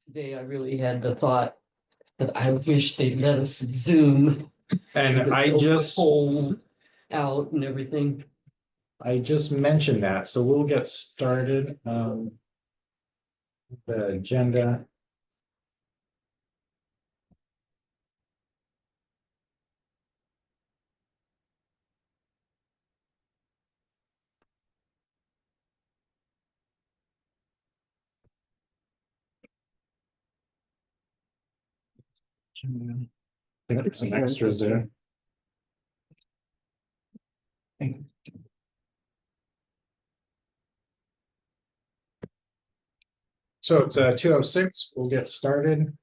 Today I really had the thought that I wish they'd let us Zoom. And I just Cold out and everything. mentioned that, so we'll get started. The agenda. I think there's some extras there. So it's 2:06. We'll get started.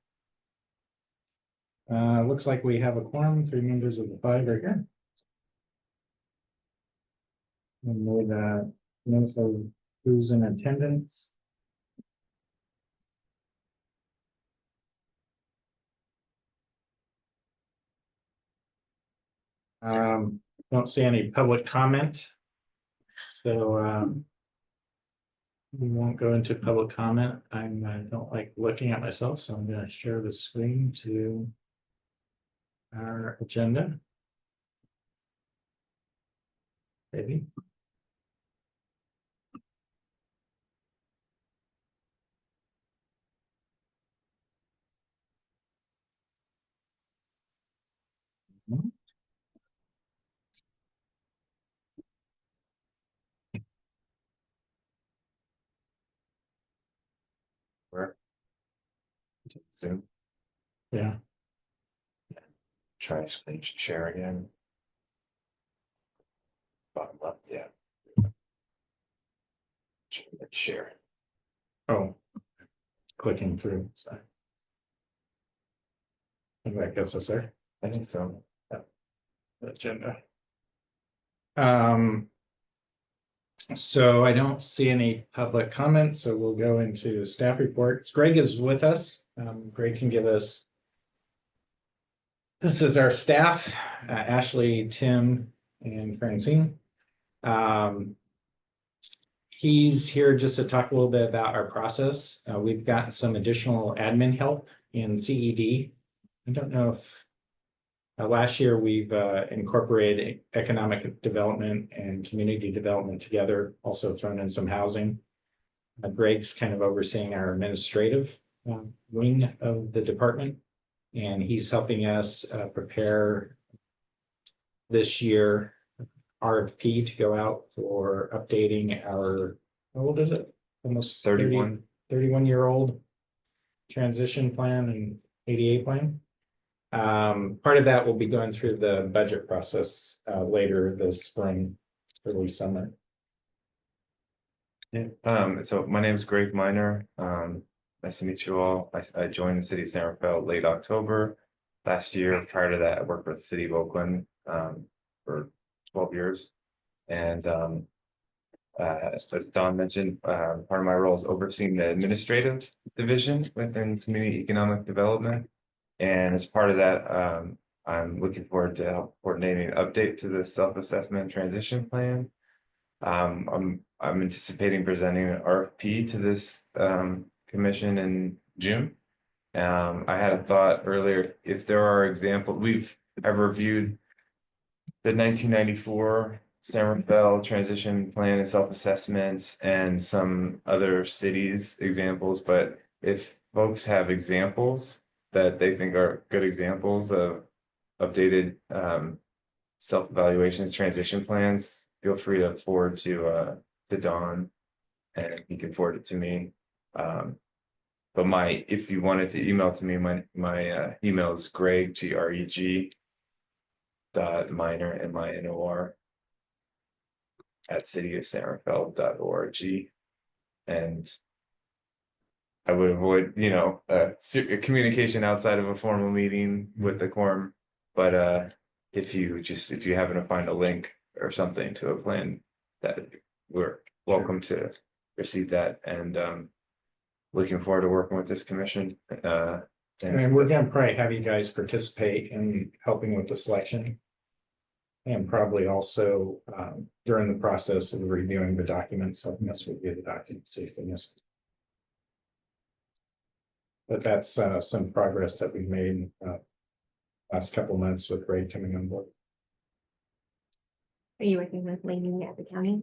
Looks like we have a quorum, 3 members of the 5 are here. And with note of who's in attendance. Don't see any public comment. So we won't go into public comment. I don't like looking at myself, so I'm going to share the screen to our agenda. Maybe. Where? Zoom, Yeah. try screen share again. Bottom left, yeah. Share. Oh, clicking through. Sorry. I think that gets us there. I think so. Agenda. So I don't see any public comments, so we'll go into staff reports. Greg is with us. Greg can give us. This is our staff, Ashley, Tim, and Francine. He's here just to talk a little bit about our process. We've gotten some additional admin help in CED. I don't know if last year we've incorporated economic development and community development together, also thrown in some housing. Greg's kind of overseeing our administrative wing of the department, and he's helping us prepare this year RFP to go out for updating our, how old is it? Almost 31. 31-year-old transition plan and ADA plan. Part of that will be going through the budget process later this spring, early summer. Yeah. So my name is Greg Miner. Nice to meet you all. I joined the city of San Rafael late October last year. Prior to that, I worked with the city of Oakland for 12 years. And as Don mentioned, part of my role is overseeing the administrative division within community economic development. And as part of that, I'm looking forward to help coordinating an update to the self-assessment transition plan. I'm anticipating presenting an RFP to this commission in June. I had a thought earlier, if there are examples, I've reviewed the 1994 San Rafael transition plan and self-assessments and some other cities examples, but if folks have examples that they think are good examples of updated self-evaluations, transition plans, feel free to forward to Don, and he can forward it to me. But if you wanted to email to me, my email is Greg, Greg .minor, MINOR at cityofsanrafael.org. And I would avoid, communication outside of a formal meeting with the quorum. But if you happen to find a link or something to a plan, that we're welcome to receive that. And looking forward to working with this commission. And we're going to probably have you guys participate in helping with the selection. And probably also during the process of reviewing the documents, helping us review the documents, see if they miss. but that's some progress that we've made last couple months with Ray coming on board. Are you working with Lainey at the county?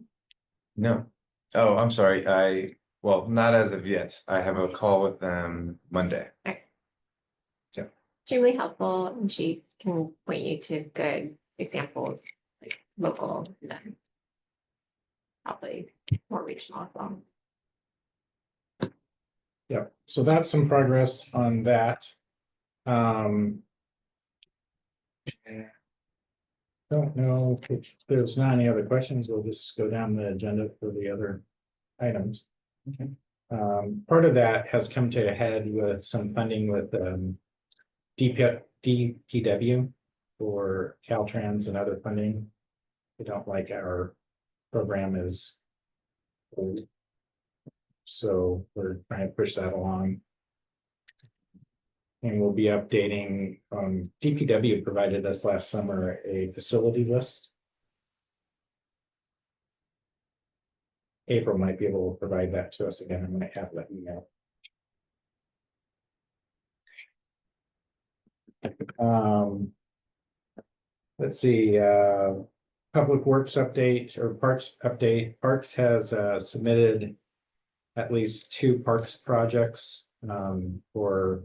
No. Oh, I'm sorry. Well, not as of yet. I have a call with them Monday. She's really helpful and she can point you to good examples, like local, and then probably more regional as well. Yep, so that's some progress on that. Don't know if there's not any other questions, we'll just go down the agenda for the other items. Okay. Part of that has come to a head with some funding with DPW for Caltrans and other funding. They don't like our program is old. So we're trying to push that along. And we'll be updating, DPW provided us last summer a facility list. April might be able to provide that to us again. I might have that email. Let's see, public works update or parks update. Parks has submitted at least 2 parks projects for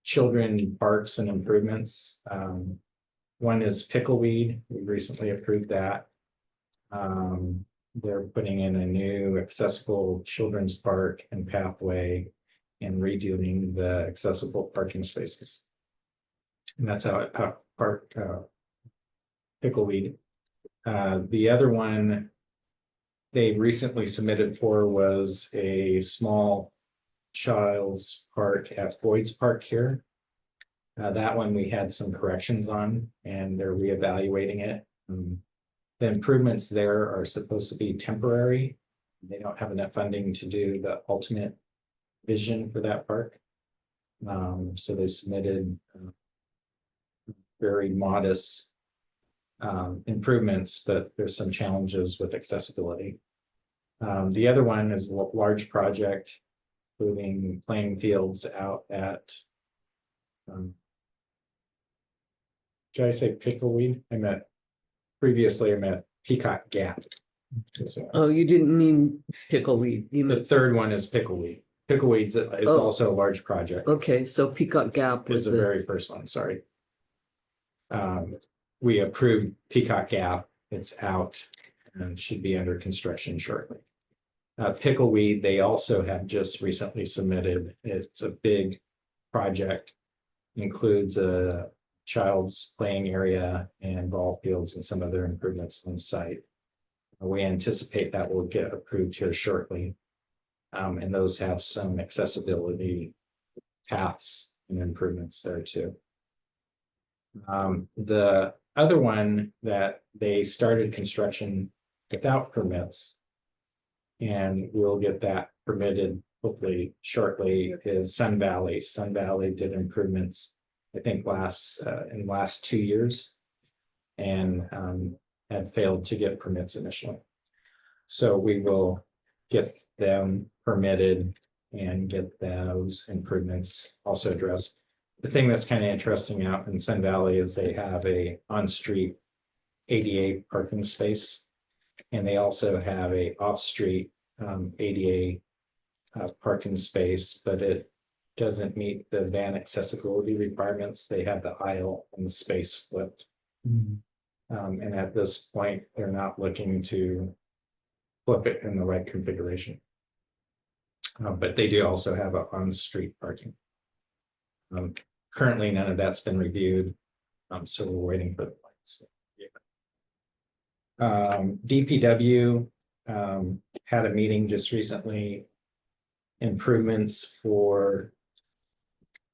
children parks and improvements. One is pickleweed. We recently approved that. They're putting in a new accessible children's park and pathway and redoing the accessible parking spaces. And that's how it park pickleweed. The other one they recently submitted for was a small child's park at Boyd's Park here. That one we had some corrections on and they're reevaluating it. The improvements there are supposed to be temporary. They don't have enough funding to do the ultimate vision for that park. So they submitted very modest improvements, but there's some challenges with accessibility. The other one is a large project, moving playing fields out at did I say pickleweed? I meant previously I meant Peacock Gap. So, Oh, you didn't mean pickleweed. You the meant, third one is pickleweed. Pickleweed's is Oh. also a large project. okay, so Peacock Gap Was was the the, very first one, sorry. We approved Peacock Gap, it's out and should be under construction shortly. Pickleweed, they also have just recently submitted, it's a big project. Includes a child's playing area and ball fields and some other improvements on site. We anticipate that will get approved here shortly. And those have some accessibility paths and improvements there too. The other one that they started construction without permits. And we'll get that permitted hopefully shortly is Sun Valley. Sun Valley did improvements, I think in the last 2 years. And had failed to get permits initially. So we will get them permitted and get those improvements also addressed. The thing that's kind of interesting out in Sun Valley is they have a on-street ADA parking space. And they also have a off-street ADA parking space, but it doesn't meet the van accessibility requirements. They have the aisle and the space flipped. And at this point, they're not looking to flip it in the right configuration. But they do also have a on-street parking. Currently, none of that's been reviewed. So we're waiting for the plans. DPW had a meeting just recently. Improvements for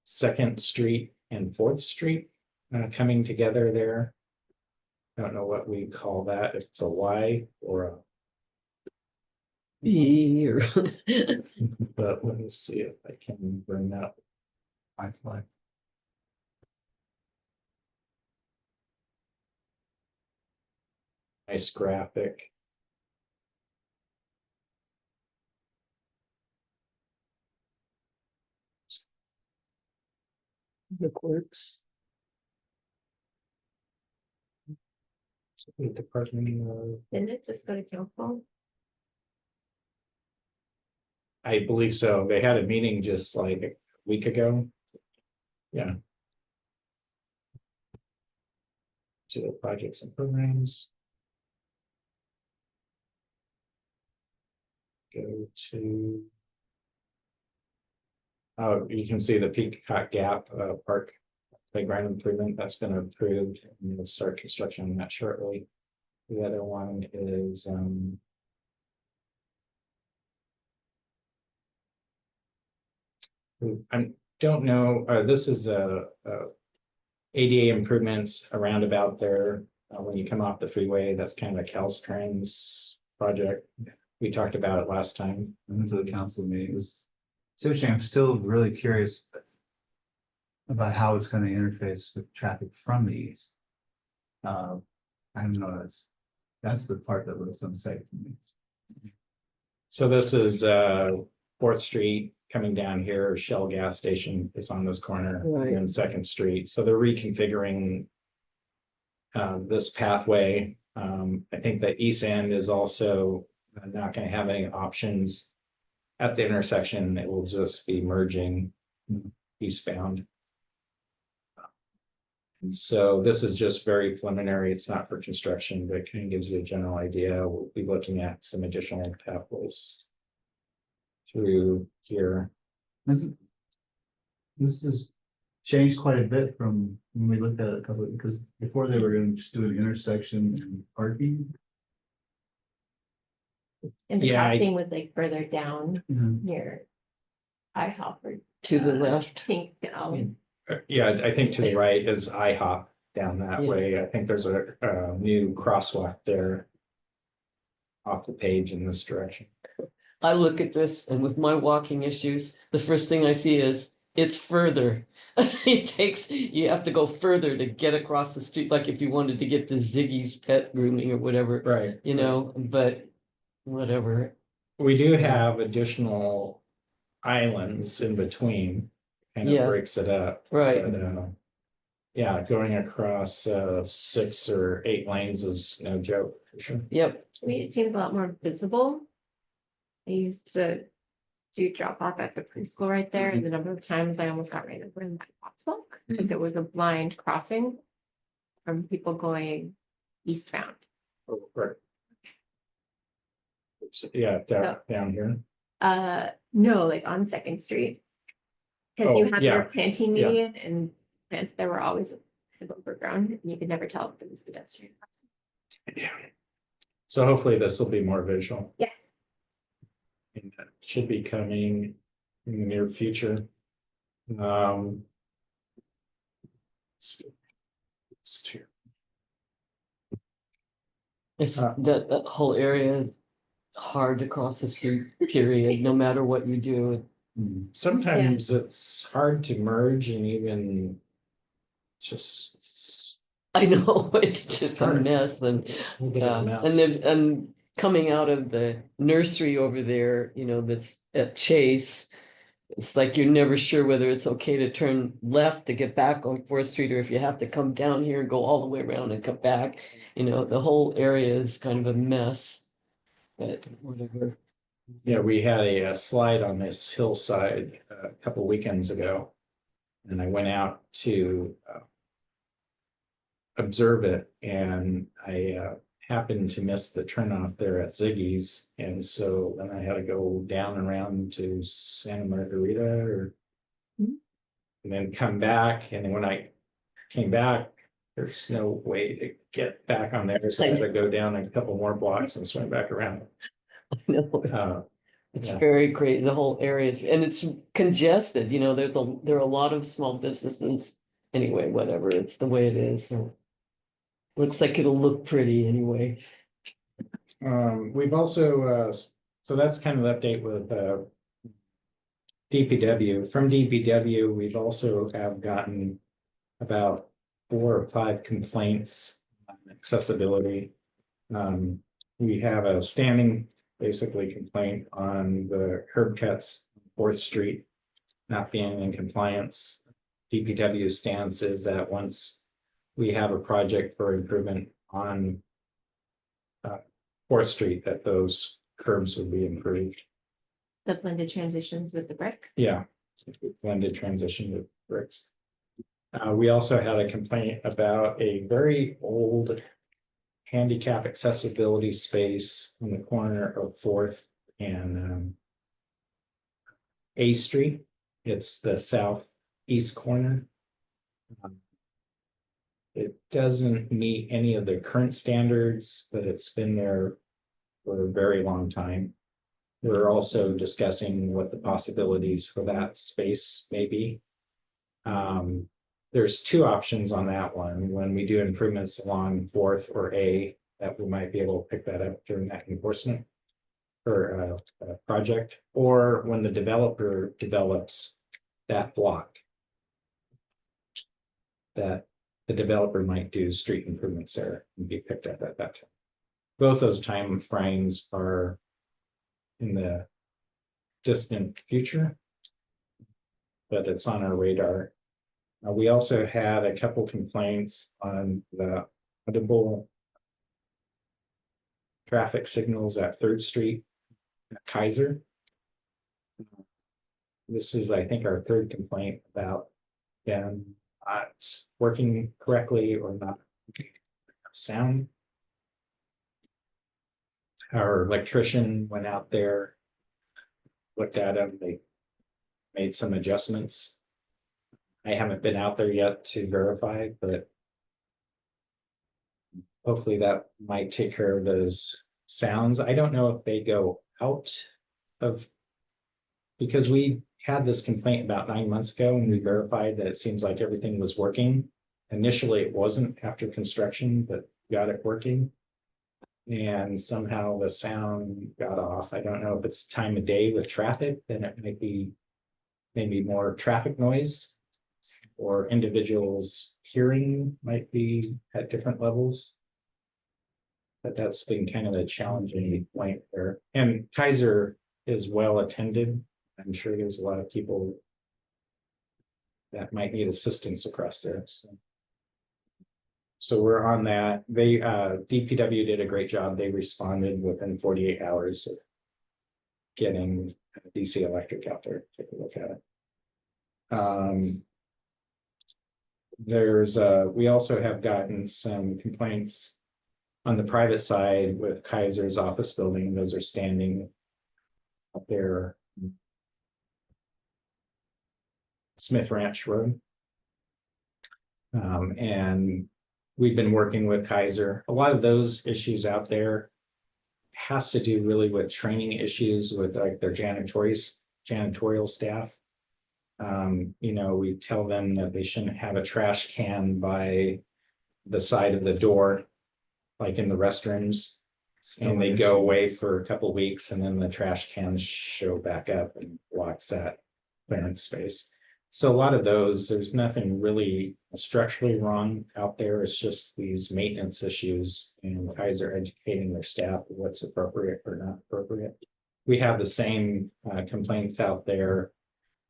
2nd Street and 4th Street coming together there. I don't know what we call that, if it's a Y or a, but let me see if I can bring that. Nice graphic. The clerks. Department, Didn't it just go to council? I believe so. They had a meeting just like a week ago. Yeah. To the projects and programs. Go to. Oh, you can see the Peacock Gap Park playground improvement that's been approved, and we'll start construction on that shortly. The other one is I don't know, this is a ADA improvements around about there. When you come off the freeway, that's kind of a Caltrans project. We talked about it last time. I went to the council meeting. It was so interesting. I'm still really curious about how it's going to interface with traffic from the east. I don't know. That's the part that was unsafe to me. So this is Fourth Street coming down here, Shell gas station is on this corner, Right. and then Second Street. So they're reconfiguring this pathway. I think the east end is also not going to have any options at the intersection. It will just be merging eastbound. And so this is just very preliminary. It's not for construction, but it kind of gives you a general idea. We'll be looking at some additional pathways through here. This has changed quite a bit from when we looked at it, because before they were going to just do an intersection and parking. And the Yeah, parking was like further down near IHOP or To the left. Pink, no. Yeah, I think to the right is IHOP down that Yeah. way. I think there's a new crosswalk there off the page in this direction. I look at this and with my walking issues, the first thing I see is it's further. You have to go further to get across the street, like if you wanted to get to Ziggy's pet grooming or whatever, Right. you know, but whatever. We do have additional islands in between, kind of Yeah. breaks it up. Right. But, yeah, going across 6 or 8 lanes is no joke for sure. Yep, I mean, it seems a lot more visible. I used to do drop off at the preschool right there, and the number of times I almost got ran over in that crosswalk because it was a blind crossing from people going eastbound. Oh, right. Yeah, down here. No, like on Second Street. Because you Oh, had yeah, your planting yeah. median and plants that were always kind of overgrown, and you could never tell if it was pedestrian. Yeah. So hopefully this will be more visual. Yeah. And that should be coming in the near future. Let's see. it's Uh. that whole area is hard to cross the street, period, no matter what you do. Sometimes it's hard to merge and even just. I know, it's It's just a hard. mess and It's a bit of a mess. and then, and coming out of the nursery over there, you know, that's at Chase. It's like you're never sure whether it's okay to turn left to get back on Fourth Street, or if you have to come down here and go all the way around and come back. You know, the whole area is kind of a mess. But whatever. Yeah, we had a slide on this hillside a couple weekends ago. And I went out to observe it, and I happened to miss the turnoff there at Ziggy's. And so then I had to go down and around to Santa Margarita and then come back. And then when I came back, there's no way to get back on there. So I had to go down a couple more blocks and swing back around. No, it's Yeah. very great. The whole area is, and it's congested, you know, there are a lot of small businesses. Anyway, whatever, it's the way it is. So looks like it'll look pretty anyway. We've also, so that's kind of the update with DPW. From DPW, we've also have gotten about 4 or 5 complaints on accessibility. We have a standing, basically, complaint on the curb cuts, 4th Street, not being in compliance. DPW stance is that once we have a project for improvement on Fourth Street, that those curbs would be improved. The blended transitions with the brick. Yeah, blended transition with bricks. We also had a complaint about a very old handicap accessibility space on the corner of Fourth and A Street. It's the southeast corner. It doesn't meet any of the current standards, but it's been there for a very long time. We're also discussing what the possibilities for that space may be. There's two options on that one. When we do improvements along Fourth or A, that we might be able to pick that up during that enforcement or project, or when the developer develops that block, that the developer might do street improvements there and be picked up at that time. Both those time frames are in the distant future, but it's on our radar. We also had a couple complaints on the audible traffic signals at Third Street, at Kaiser. This is, I think, our third complaint about them not working correctly or not sound. Our electrician went out there, looked at them, they made some adjustments. I haven't been out there yet to verify, but hopefully that might take care of those sounds. I don't know if they go out of, because we had this complaint about 9 months ago and we verified that it seems like everything was working. Initially, it wasn't after construction, but got it working. And somehow the sound got off. I don't know if it's time of day with traffic, then it might be maybe more traffic noise. Or individuals' hearing might be at different levels. But that's been kind of a challenging point there. And Kaiser is well attended. I'm sure there's a lot of people that might need assistance across there. So we're on that. They DPW did a great job. They responded within 48 hours of getting DC Electric out there to take a look at it. We also have gotten some complaints on the private side with Kaiser's office building. Those are standing up there. Smith Ranch Road. And we've been working with Kaiser. A lot of those issues out there has to do really with training issues with like their janitorial staff. We tell them that they shouldn't have a trash can by the side of the door, like in the restrooms. And they go away for a couple of weeks and then the trash cans show back up and blocks that clearance space. So a lot of those, there's nothing really structurally wrong out there. It's just these maintenance issues and Kaiser educating their staff what's appropriate or not appropriate. We have the same complaints out there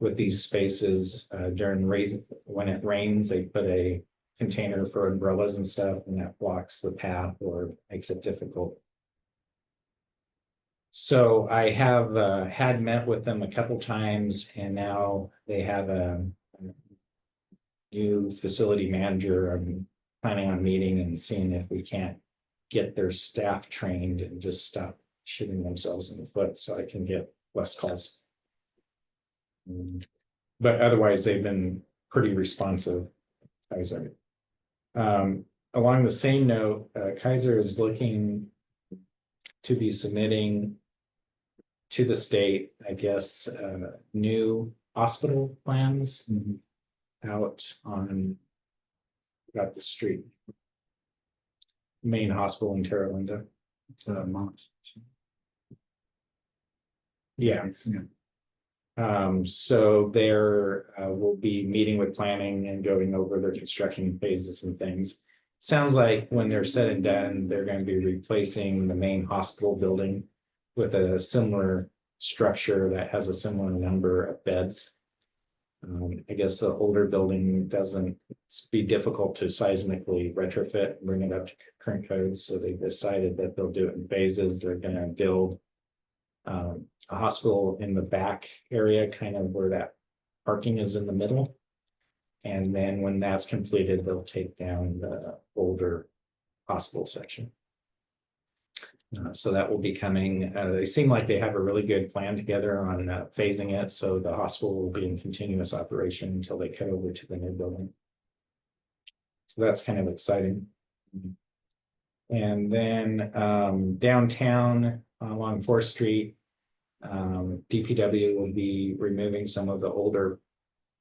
with these spaces when it rains, they put a container for umbrellas and stuff and that blocks the path or makes it difficult. So I have had met with them a couple times and now they have a new facility manager. I'm planning on meeting and seeing if we can't get their staff trained and just stop shooting themselves in the foot so I can get less calls. But otherwise, they've been pretty responsive. Kaiser. Along the same note, Kaiser is looking to be submitting to the state, I guess, new hospital plans out on the street. Main hospital in Terra Linda. It's a month. Yeah. Yeah. So there will be meeting with planning and going over their construction phases and things. Sounds like when they're said and done, they're going to be replacing the main hospital building with a similar structure that has a similar number of beds. I guess the older building doesn't be difficult to seismically retrofit, bring it up to current codes, so they decided that they'll do it in phases. They're gonna build a hospital in the back area, kind of where that parking is in the middle. And then when that's completed, they'll take down the older hospital section. So that will be coming. They seem like they have a really good plan together on phasing it, so the hospital will be in continuous operation until they cut over to the new building. So that's kind of exciting. And then downtown along 4th Street, DPW will be removing some of the older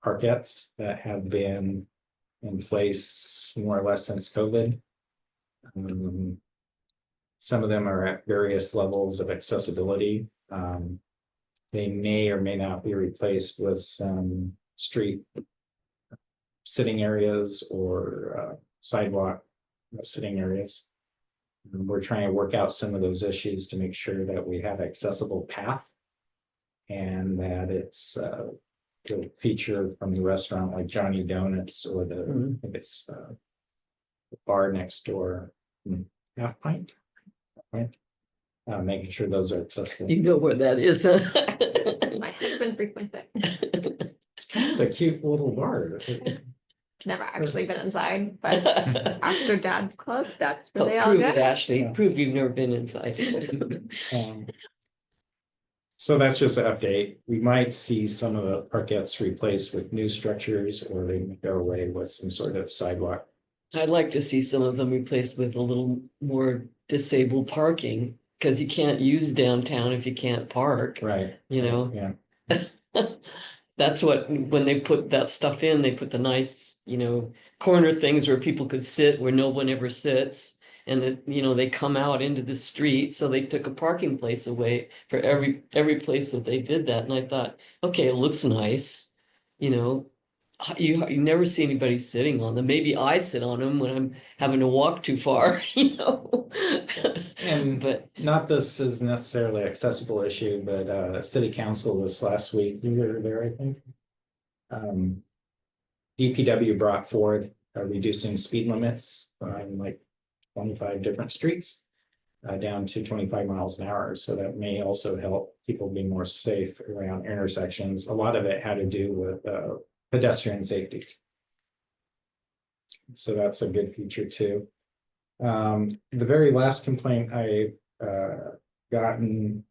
parkettes that have been in place more or less since COVID. Some of them are at various levels of accessibility. They may or may not be replaced with some street sitting areas or sidewalk sitting areas. We're trying to work out some of those issues to make sure that we have accessible path and that it's the feature from the restaurant like Johnny Donuts or the, if it's the bar next door, Half Pint. Right? Making sure those are accessible. You know where that is, huh? My husband frequents it. It's kind of a cute little bar. Never actually been inside, but after Dad's Club, that's where Oh, they all prove it, go. Ashley, Yeah. prove you've never been inside. So that's just an update. We might see some of the parkettes replaced with new structures, or they may go away with some sort of sidewalk. I'd like to see some of them replaced with a little more disabled parking, because you can't use downtown if you can't park, Right. you know? Yeah. That's what, when they put that stuff in, they put the nice, corner things where people could sit where no one ever sits. And that, they come out into the street, so they took a parking place away for every place that they did that, and I thought, okay, it looks nice, you never see anybody sitting on them. Maybe I sit on them when I'm having to walk too far, And But not this is necessarily accessible issue, but city council this last week, you were there, I think. DPW brought forth reducing speed limits on like 25 different streets down to 25 miles an hour. So that may also help people be more safe around intersections. A lot of it had to do with pedestrian safety. So that's a good feature too. The very last complaint I gotten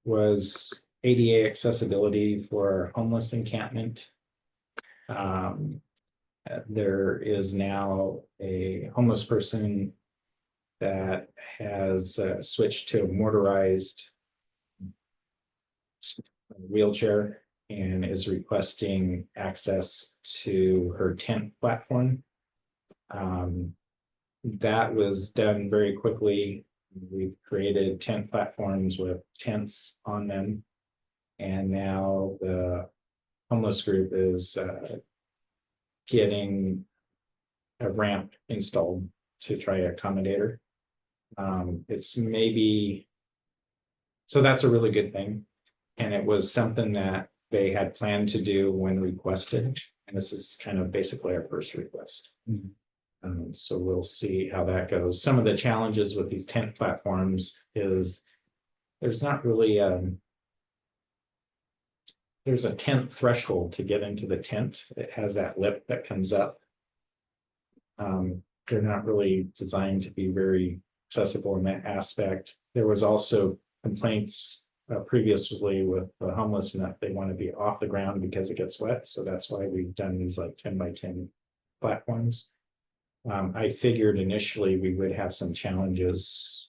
was ADA accessibility for homeless encampment. There is now a homeless person that has switched to a motorized wheelchair and is requesting access to her tent platform. That was done very quickly. We've created tent platforms with tents on them. And now the homeless group is getting a ramp installed to try to accommodate her. It's maybe, so that's a really good thing. And it was something that they had planned to do when requested. And this is kind of basically our first request. So we'll see how that goes. Some of the challenges with these tent platforms is there's not really there's a tent threshold to get into the tent. It has that lip that comes up. They're not really designed to be very accessible in that aspect. There was also complaints previously with the homeless and that they want to be off the ground because it gets wet. So that's why we've done these like 10 by 10 platforms. I figured initially we would have some challenges,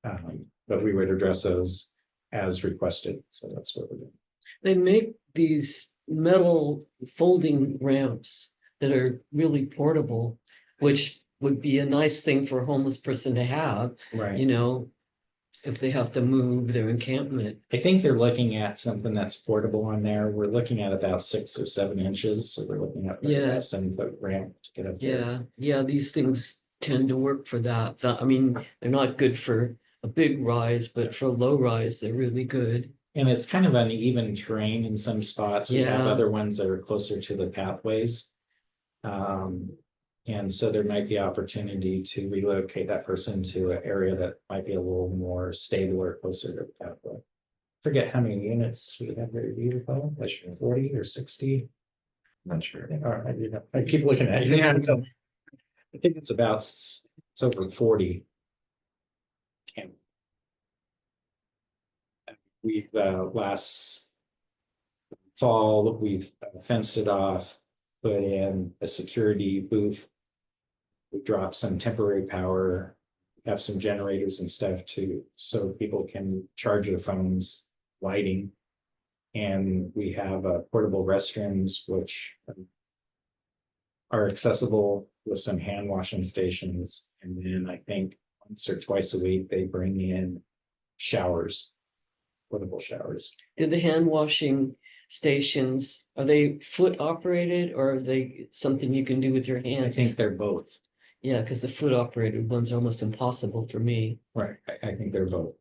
but we would address those as requested. So that's what we're doing. they make these metal folding ramps that are really portable, which would be a nice thing for a homeless person to have, Right. If they have to move their encampment. I think they're looking at something that's portable on there. We're looking at about 6 or 7 inches. So we're looking at Yeah. a 7-foot ramp to get up there. Yeah, these things tend to work for that. I mean, they're not good for a big rise, but for a low rise, they're really good. And it's kind of uneven terrain in some spots. We have Yeah. other ones that are closer to the pathways. And so there might be opportunity to relocate that person to an area that might be a little more stable or closer to the pathway. Forget how many units we have there, like 40 or 60. Not sure. I keep looking at it. Yeah. I think it's about, it's over 40. And we've, last fall, we've fenced it off, put in a security booth. We dropped some temporary power, have some generators and stuff too, so people can charge their phones, lighting. And we have portable restrooms, which are accessible with some hand washing stations. And then I think once or twice a week, they bring in showers, portable showers. Do the hand washing stations, are they foot operated or are they something you can do with your I hands? think they're both. Yeah, because the foot operated ones are almost impossible for me. Right, I think they're both.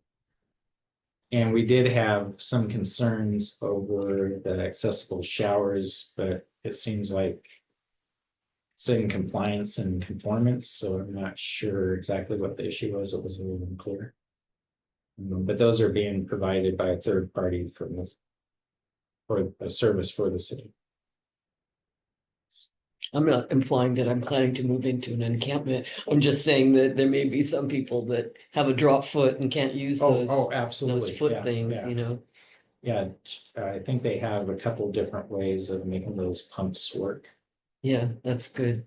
And we did have some concerns over the accessible showers, but it seems like it's in compliance and conformance, so I'm not sure exactly what the issue was. It was a little unclear. But those are being provided by a third party from this, for a service for the city. I'm not implying that I'm planning to move into an encampment. I'm just saying that there may be some people that have a drop foot and can't use Oh, those absolutely. foot Yeah, things, yeah. you know? Yeah, I think they have a couple different ways of making those pumps work. Yeah, that's good.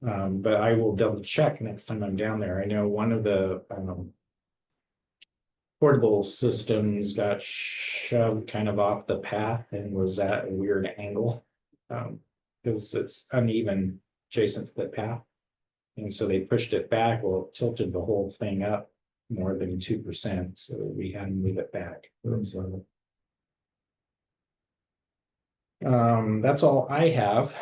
But I will double check next time I'm down there. I know one of the portable systems got shoved kind of off the path and was at a weird angle. Because it's uneven adjacent to the path. And so they pushed it back, well, it tilted the whole thing up more than 2%, so we had to move it back. So, that's all I have.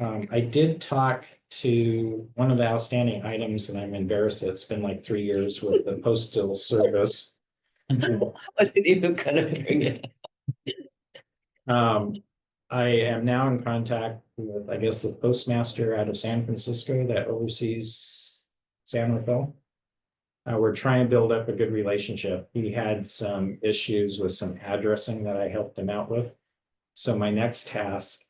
I did talk to one of the outstanding items, and I'm embarrassed that it's been like 3 years with the postal service. I didn't even kind of bring it. I am now in contact with, I guess, the postmaster out of San Francisco that oversees San Rafael. We're trying to build up a good relationship. He had some issues with some addressing that I helped him out with. So my next task,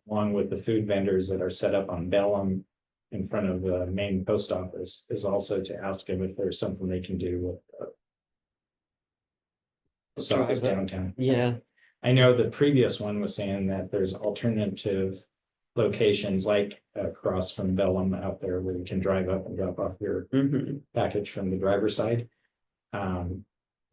along with the food vendors that are set up on Bellum in front of the main post office, is also to ask him if there's something they can do with the post office Drive up. downtown. Yeah, I know the previous one was saying that there's alternative locations like across from Bellum out there where you can drive up and drop off your package from the driver's side.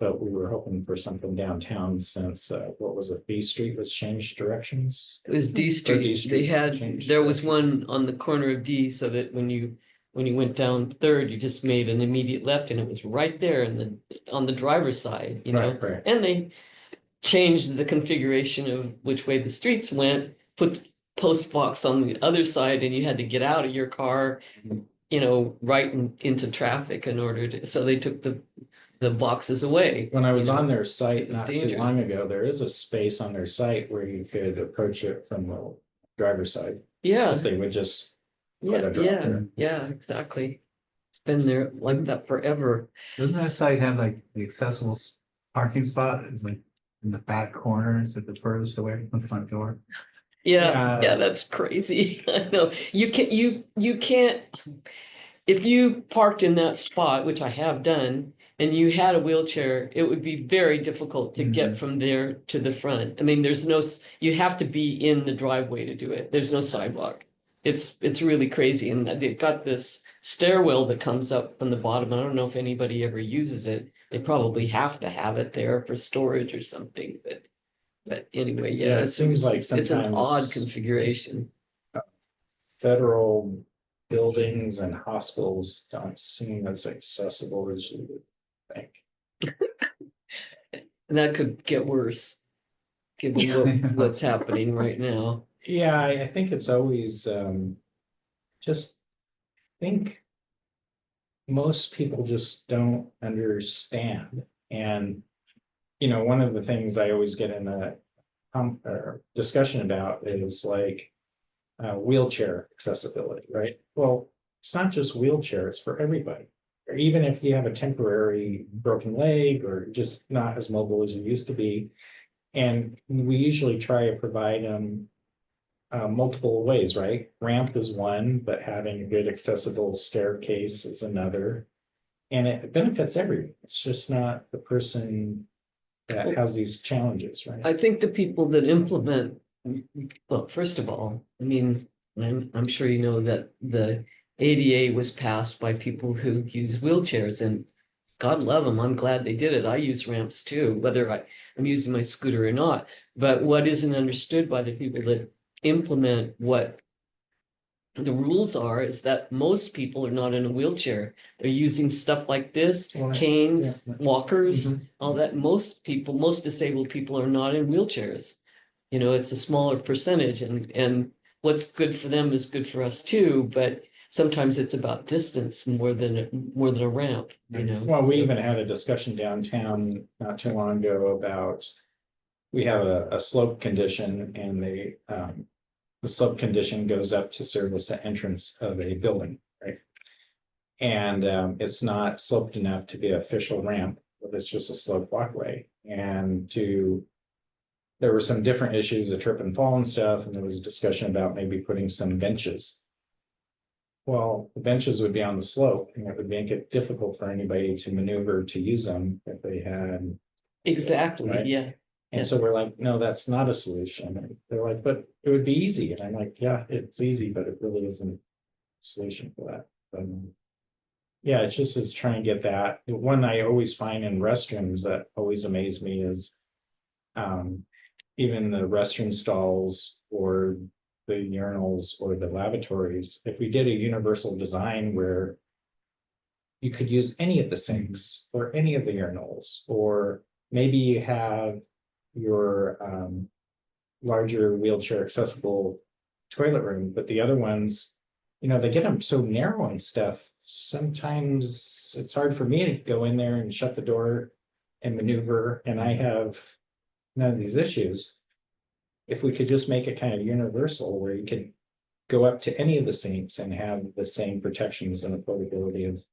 But we were hoping for something downtown since what was it, B Street was changed directions. it was D D Street. They Street had, changed there was direction. one on the corner of D so that when you went down Third, you just made an immediate left and it was right there on the driver's side, you know? Right. And they changed the configuration of which way the streets went, put the post box on the other side and you had to get out of your car, you know, right into traffic in order to, so they took the boxes away. When I was you know? on their site It was not too dangerous. long ago, there is a space on their site where you could approach it from the driver's side. Yeah, If they would just yeah, a drop yeah, there. yeah, exactly. It's been there like that forever. Doesn't that site have like the accessible parking spot? It's like in the back corners at the furthest away from the front door. Yeah, Yeah. that's crazy. I know. You can't, if you parked in that spot, which I have done, and you had a wheelchair, it would be very difficult to get from there to the front. I mean, you have to be in the driveway to do it. There's no sidewalk. It's really crazy. And they've got this stairwell that comes up from the bottom. I don't know if anybody ever uses it. They probably have to have it there for storage or something, but anyway, yeah. Yeah, it seems like It's an sometimes- odd configuration. Federal buildings and hospitals don't seem as accessible as you would think. And that could get worse. Given what's happening right now. Yeah, I think it's always just think most people just don't understand. And, one of the things I always get in a or discussion about is like wheelchair accessibility, right? Well, it's not just wheelchairs for everybody. Or even if you have a temporary broken leg or just not as mobile as you used to be. And we usually try to provide them multiple ways, right? Ramp is one, but having a good accessible staircase is another. And it benefits everyone. It's just not the person that has these challenges, right? I think the people that implement, well, first of all, I mean, I'm sure you know that the ADA was passed by people who use wheelchairs, and God love them, I'm glad they did it. I use ramps too, whether I'm using my scooter or not. But what isn't understood by the people that implement what the rules are is that most people are not in a wheelchair. They're using stuff like this, Well, canes, yeah. walkers, Mhm. all that. Most people, most disabled people are not in wheelchairs. It's a smaller percentage, and what's good for them is good for us too, but sometimes it's about distance more than a ramp, Well, we even had a discussion downtown not too long ago about, we have a slope condition and the slope condition goes up to service the entrance of a building, right? And it's not sloped enough to be an official ramp, but it's just a slope walkway. There were some different issues of trip and fall and stuff, and there was a discussion about maybe putting some benches. Well, the benches would be on the slope, and it would make it difficult for anybody to maneuver to use them if they had. Exactly, Right. yeah. And so we're like, no, that's not a solution. And they're like, but it would be easy. And I'm like, yeah, it's easy, but it really isn't a solution for that. Yeah, it just is trying to get that. The one I always find in restrooms that always amaze me is even the restroom stalls or the urinals or the lavatories, if we did a universal design where you could use any of the sinks or any of the urinals, or maybe you have your larger wheelchair accessible toilet room, but the other ones, they get them so narrow and stuff. Sometimes it's hard for me to go in there and shut the door and maneuver, and I have none of these issues. If we could just make it kind of universal where you could go up to any of the sinks and have the same protections and affordability of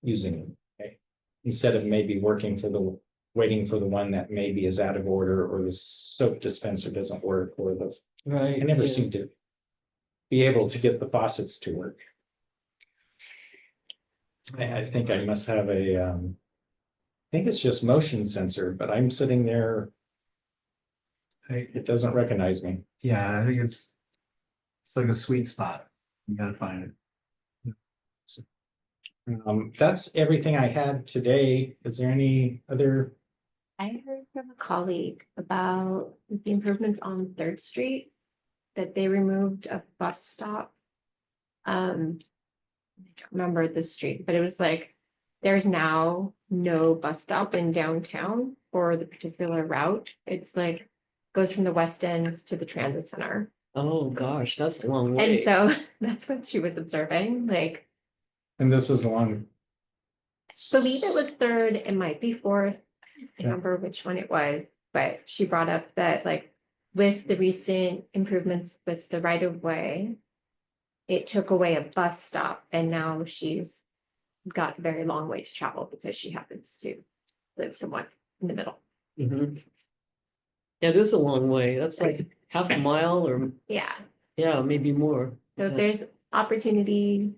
using them, okay? Instead of maybe waiting for the one that maybe is out of order, or the soap dispenser doesn't work, or Right. I never yeah. seem to be able to get the faucets to work. I think I must have I think it's just motion sensor, but I'm sitting there, it doesn't recognize me. Yeah, I think it's like a sweet spot. You gotta find it. That's everything I had today. Is there any other? I heard from a colleague about the improvements on Third Street, that they removed a bus stop. I don't remember the street, but it was like, there's now no bus stop in downtown for the particular route. It's like, goes from the West End to the transit center. Oh, gosh, that's a long way. And so that's what she was observing, like, And this is along. believe it was Third, it might be Fourth. I don't Yeah. remember which one it was, but she brought up that like with the recent improvements with the right of way, it took away a bus stop, and now she's got a very long way to travel because she happens to live somewhat in the middle. Mhm. Yeah, it is a long way. That's like half a mile or, Yeah, yeah, maybe more. so if Yeah. there's opportunity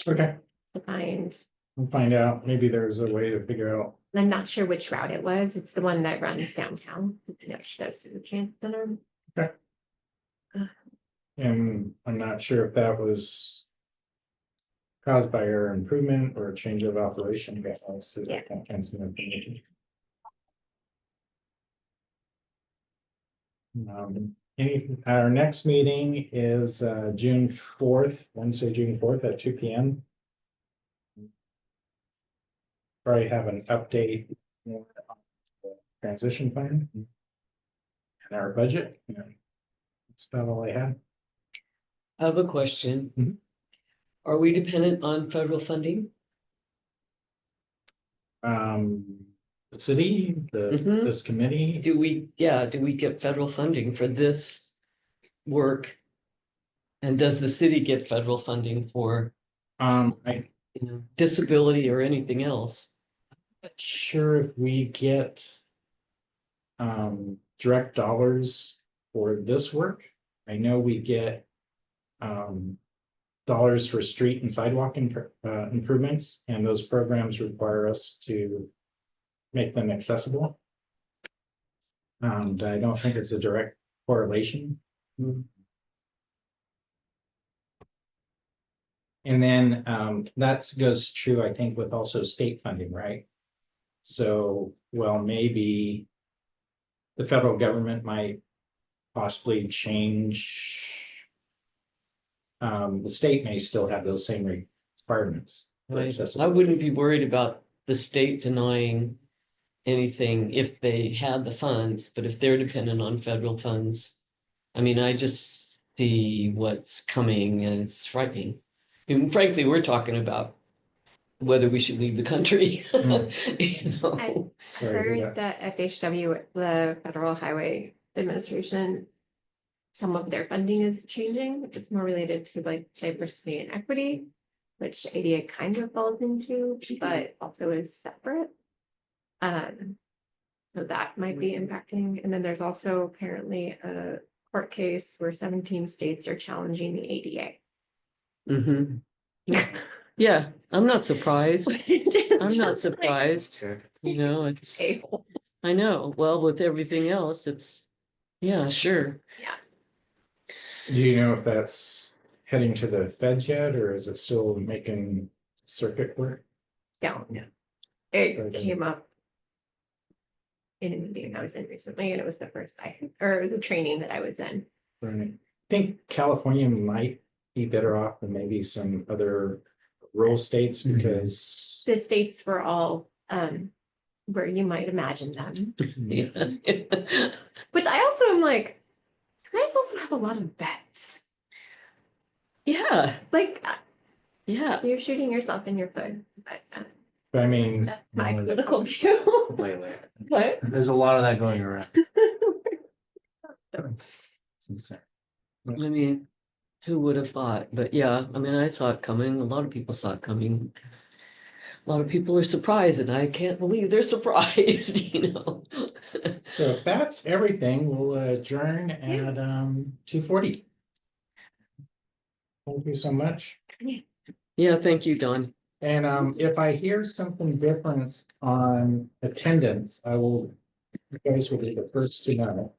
Okay, to find, we'll find out. Maybe there's a way to figure out. I'm not sure which route it was. It's the one that runs downtown. You know, she goes to the transit center. And I'm not sure if that was caused by our improvement or a change of operation. But I'll see if I can find some information. Our next meeting is June 4th, Wednesday, June 4th at 2 p.m. Probably have an update more on the transition plan and our budget. Yeah. That's about all I have. I have a question. Mhm. Are we dependent on federal funding? The city, Mhm. this committee. Do we get federal funding for this work? And does the city get federal funding for, I disability or anything else? not sure if we get direct dollars for this work. I know we get dollars for street and sidewalk improvements, and those programs require us to make them accessible. But I don't think it's a direct correlation. And then that goes true, I think, with also state funding, right? So, well, maybe the federal government might possibly change. The state may still have those same requirements. for I accessibility. wouldn't be worried about the state denying anything if they had the funds, but if they're dependent on federal funds, I mean, I just see what's coming and it's frightening. And frankly, we're talking about whether we should leave the country. You know, I Sorry to hear heard that FHW, the Federal Highway Administration, some of their funding is changing. It's more related to like diversity and equity, which ADA kind of falls into, but also is separate. So that might be impacting. And then there's also apparently a court case where 17 states are challenging the ADA. mhm. Yeah, I'm not surprised. I'm not surprised, you know, it's, I know, well, with everything else, it's, yeah, sure. Do you know if that's heading to the feds yet, or is it still making circuit work? Down. Yeah. It Okay. came up in a meeting I was in recently, and it was the first or it was a training that I was in. Right. I think California might be better off than maybe some other rural states Mhm. because. The states were all where you might imagine them, Yeah. which I also am like, you guys also have a lot of bets. Yeah, Like yeah. you're shooting yourself in your foot. But I mean, that's my No, political view. Lately. What? There's a lot of that going around. It's insane. I mean, who would have thought? But yeah, I mean, I saw it coming. A lot of people saw it coming. A lot of people are surprised, and I can't believe they're surprised, you know. so if that's everything, we'll adjourn at 2:40. Thank you so much. Yeah, thank you, Don. And if I hear something different on attendance, you guys will be the first to know.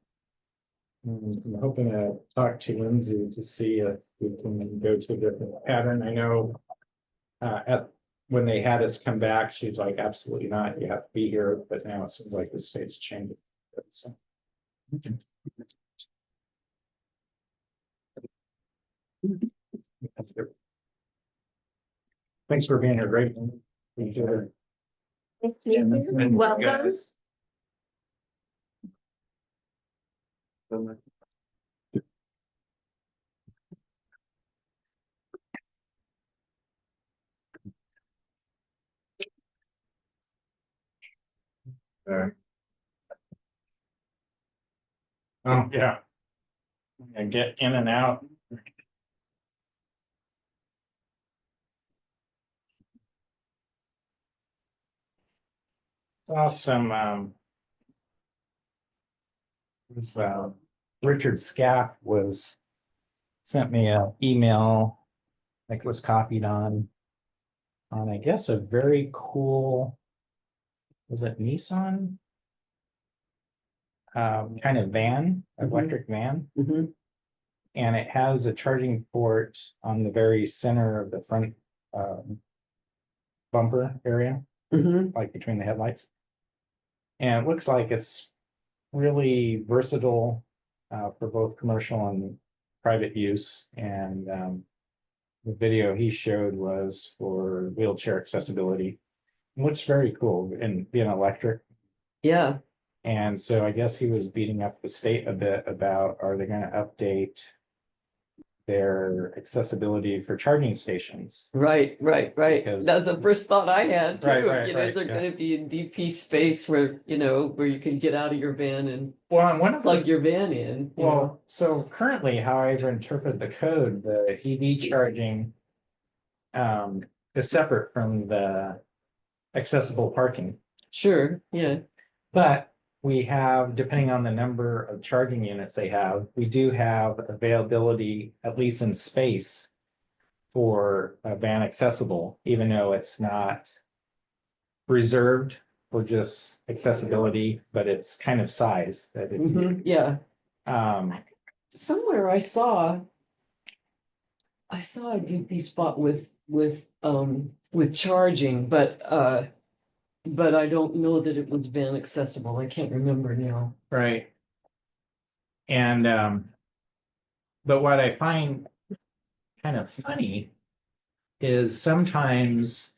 I'm hoping to talk to Lindsay to see if we can go to a different pattern. I know when they had us come back, she's like, absolutely not, you have to be here, but now it seems like the state's changing. So. Thanks for being here, great. Nice to meet you. Welcome. Oh, yeah. And get in and out. Saw some, Richard Scaff sent me an email, like was copied on, I guess, a very cool, was it Nissan? Kind of van, electric van, Mhm. and it has a charging port on the very center of the front bumper area, Mhm. like between the headlights. And it looks like it's really versatile for both commercial and private use. And the video he showed was for wheelchair accessibility. It looks very cool and being electric. Yeah, And so I guess he was beating up the state a bit about, are they going to update their accessibility for charging stations. Right, right. Because- That's the first thought I had too. Right, right, You know, is there right, gonna be a DP space where, you know, where you can get out of your van and Well, and one of plug the, your van in? you know? well, so currently, how I interpret the code, the EV charging is separate from the accessible parking. Sure, yeah, But we have, depending on the number of charging units they have, we do have availability, at least in space, for a van accessible, even though it's not reserved for just accessibility, but it's kind of size that it, yeah. um, Somewhere I saw a DP spot with charging, but I don't know that it was van accessible. I can't remember now. right. And, but what I find kind of funny is sometimes